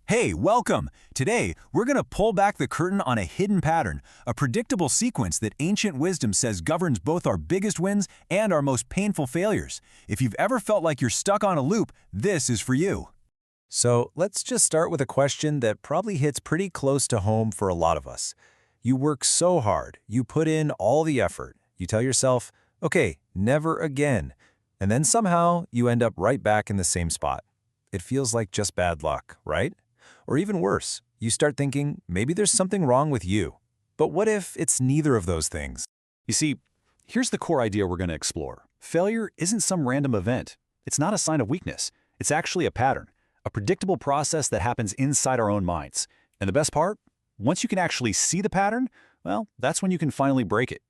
Hey, welcome! Today, we're going to pull back the curtain on a hidden pattern, a predictable sequence that ancient wisdom says governs both our biggest wins and our most painful failures. If you've ever felt like you're stuck on a loop, this is for you. So let's just start with a question that probably hits pretty close to home for a lot of us. You work so hard, you put in all the effort, you tell yourself, okay, never again, and then somehow you end up right back in the same spot. It feels like just bad luck, right? Or even worse, you start thinking maybe there's something wrong with you. But what if it's neither of those things? You see, here's the core idea we're going to explore. Failure isn't some random event. It's not a sign of weakness. It's actually a pattern, a predictable process that happens inside our own minds. And the best part? Once you can actually see the pattern, well, that's when you can finally break it.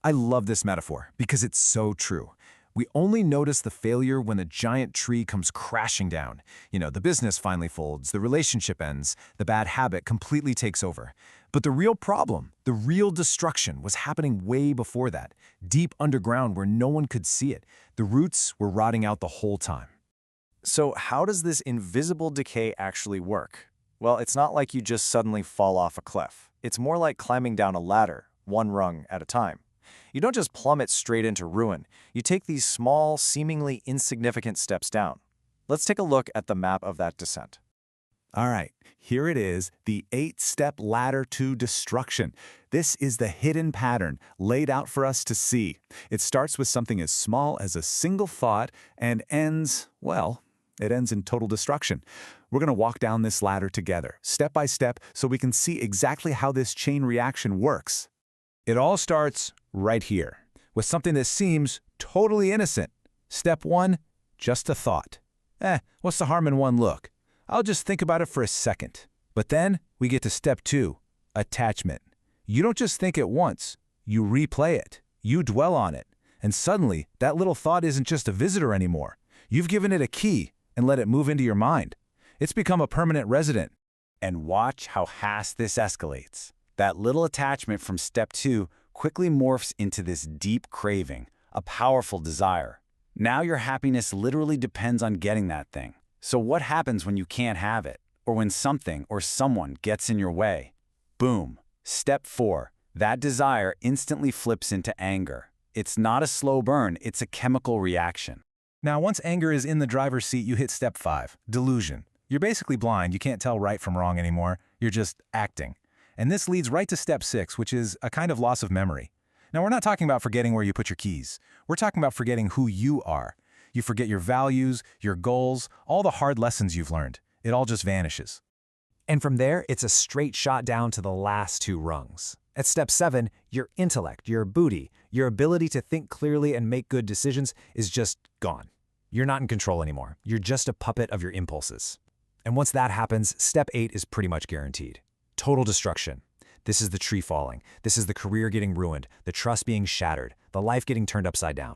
I love this metaphor because it's so true. We only notice the failure when the giant tree comes crashing down. The business finally folds, the relationship ends, the bad habit completely takes over. But the real problem, the real destruction, was happening way before that, deep underground where no one could see it. The roots were rotting out the whole time. So how does this invisible decay actually work? Well, it's not like you just suddenly fall off a cliff. It's more like climbing down a ladder, one rung at a time. You don't just plummet straight into ruin. You take these small, seemingly insignificant steps down. Let's take a look at the map of that descent. All right, here it is, the 8-step ladder to destruction. This is the hidden pattern laid out for us to see. It starts with something as small as a single thought and ends, well, it ends in total destruction. We're going to walk down this ladder together, step by step, so we can see exactly how this chain reaction works. It all starts right here, with something that seems totally innocent. Step 1, just a thought. What's the harm in one look? I'll just think about it for a second. But then we get to step 2, attachment. You don't just think it once, you replay it, you dwell on it, and suddenly that little thought isn't just a visitor anymore. You've given it a key and let it move into your mind. It's become a permanent resident. And watch how fast this escalates. That little attachment from step 2 quickly morphs into this deep craving, a powerful desire. Now your happiness literally depends on getting that thing. So what happens when you can't have it, or when something or someone gets in your way? Boom. Step 4. That desire instantly flips into anger. It's not a slow burn, it's a chemical reaction. Now, once anger is in the driver's seat, you hit step 5, delusion. You're basically blind, you can't tell right from wrong anymore, you're just acting. And this leads right to step 6, which is a kind of loss of memory. Now, we're not talking about forgetting where you put your keys. We're talking about forgetting who you are. You forget your values, your goals, all the hard lessons you've learned. It all just vanishes. And from there, it's a straight shot down to the last 2 rungs. At step 7, your intellect, your booty, your ability to think clearly and make good decisions is just gone. You're not in control anymore. You're just a puppet of your impulses. And once that happens, step 8 is pretty much guaranteed. Total destruction. This is the tree falling. This is the career getting ruined, the trust being shattered, the life getting turned upside down.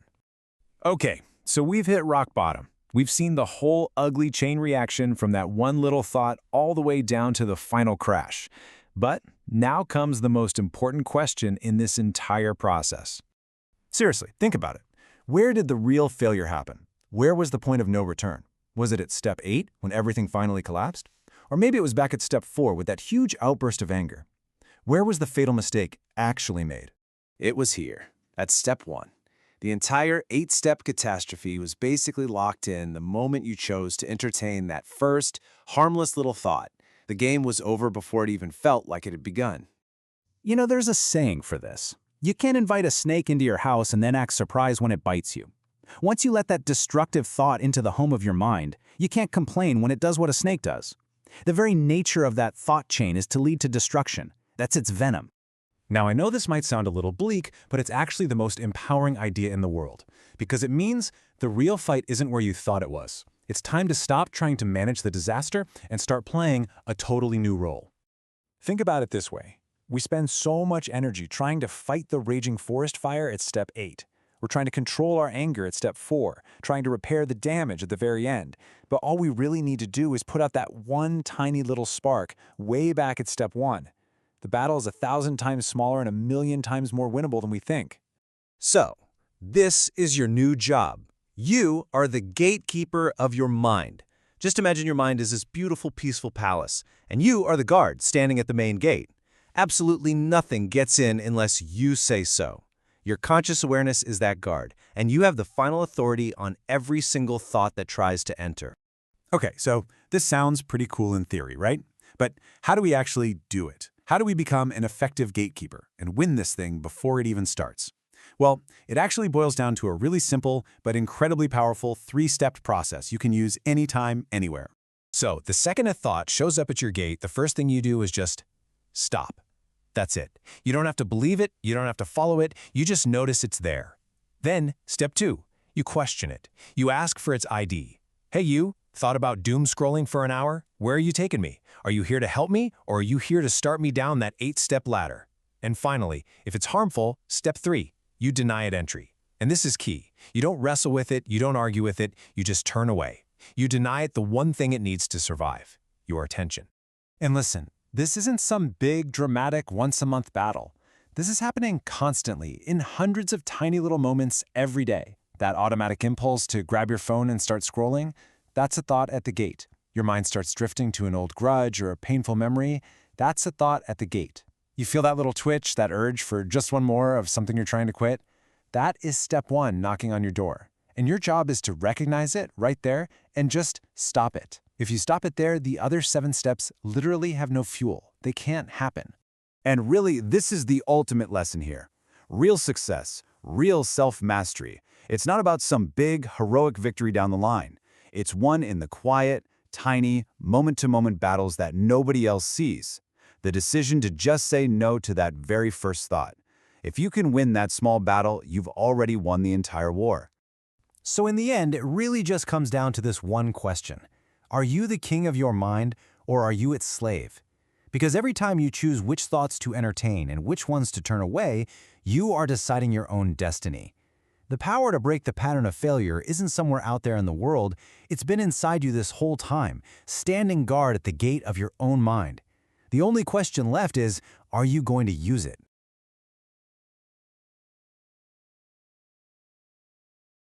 Okay, so we've hit rock bottom. We've seen the whole ugly chain reaction from that one little thought all the way down to the final crash. But now comes the most important question in this entire process. Seriously, think about it. Where did the real failure happen? Where was the point of no return? Was it at step 8 when everything finally collapsed? Or maybe it was back at step 4 with that huge outburst of anger. Where was the fatal mistake actually made? It was here, at step 1. The entire 8-step catastrophe was basically locked in the moment you chose to entertain that first, harmless little thought. The game was over before it even felt like it had begun. There's a saying for this. You can't invite a snake into your house and then act surprised when it bites you. Once you let that destructive thought into the home of your mind, you can't complain when it does what a snake does. The very nature of that thought chain is to lead to destruction. That's its venom. Now, I know this might sound a little bleak, but it's actually the most empowering idea in the world, because it means the real fight isn't where you thought it was. It's time to stop trying to manage the disaster and start playing a totally new role. Think about it this way. We spend so much energy trying to fight the raging forest fire at step 8. We're trying to control our anger at step 4, trying to repair the damage at the very end. But all we really need to do is put out that one tiny little spark way back at step 1. The battle is 1,000 times smaller and 1,000,000 times more winnable than we think. So, this is your new job. You are the gatekeeper of your mind. Just imagine your mind is this beautiful, peaceful palace, and you are the guard standing at the main gate. Absolutely nothing gets in unless you say so. Your conscious awareness is that guard, and you have the final authority on every single thought that tries to enter. Okay, so this sounds pretty cool in theory, right? But how do we actually do it? How do we become an effective gatekeeper and win this thing before it even starts? Well, it actually boils down to a really simple but incredibly powerful three-step process you can use anytime, anywhere. So, the second a thought shows up at your gate, the first thing you do is just stop. That's it. You don't have to believe it, you don't have to follow it, you just notice it's there. Then, step 2, you question it. You ask for its ID. Hey you, thought about doom scrolling for an hour? Where are you taking me? Are you here to help me, or are you here to start me down that 8-step ladder? And finally, if it's harmful, step 3, you deny it entry. And this is key. You don't wrestle with it, you don't argue with it, you just turn away. You deny it the one thing it needs to survive, your attention. And listen, this isn't some big, dramatic, once-a-month battle. This is happening constantly, in hundreds of tiny little moments every day. That automatic impulse to grab your phone and start scrolling, that's a thought at the gate. Your mind starts drifting to an old grudge or a painful memory, that's a thought at the gate. You feel that little twitch, that urge for just one more of something you're trying to quit? That is step 1 knocking on your door. And your job is to recognize it right there and just stop it. If you stop it there, the other 7 steps literally have no fuel. They can't happen. And really, this is the ultimate lesson here. Real success, real self-mastery. It's not about some big, heroic victory down the line. It's one in the quiet, tiny, moment-to-moment battles that nobody else sees. The decision to just say no to that very first thought. If you can win that small battle, you've already won the entire war. So in the end, it really just comes down to this one question. Are you the king of your mind, or are you its slave? Because every time you choose which thoughts to entertain and which ones to turn away, you are deciding your own destiny. The power to break the pattern of failure isn't somewhere out there in the world, it's been inside you this whole time, standing guard at the gate of your own mind. The only question left is, are you going to use it?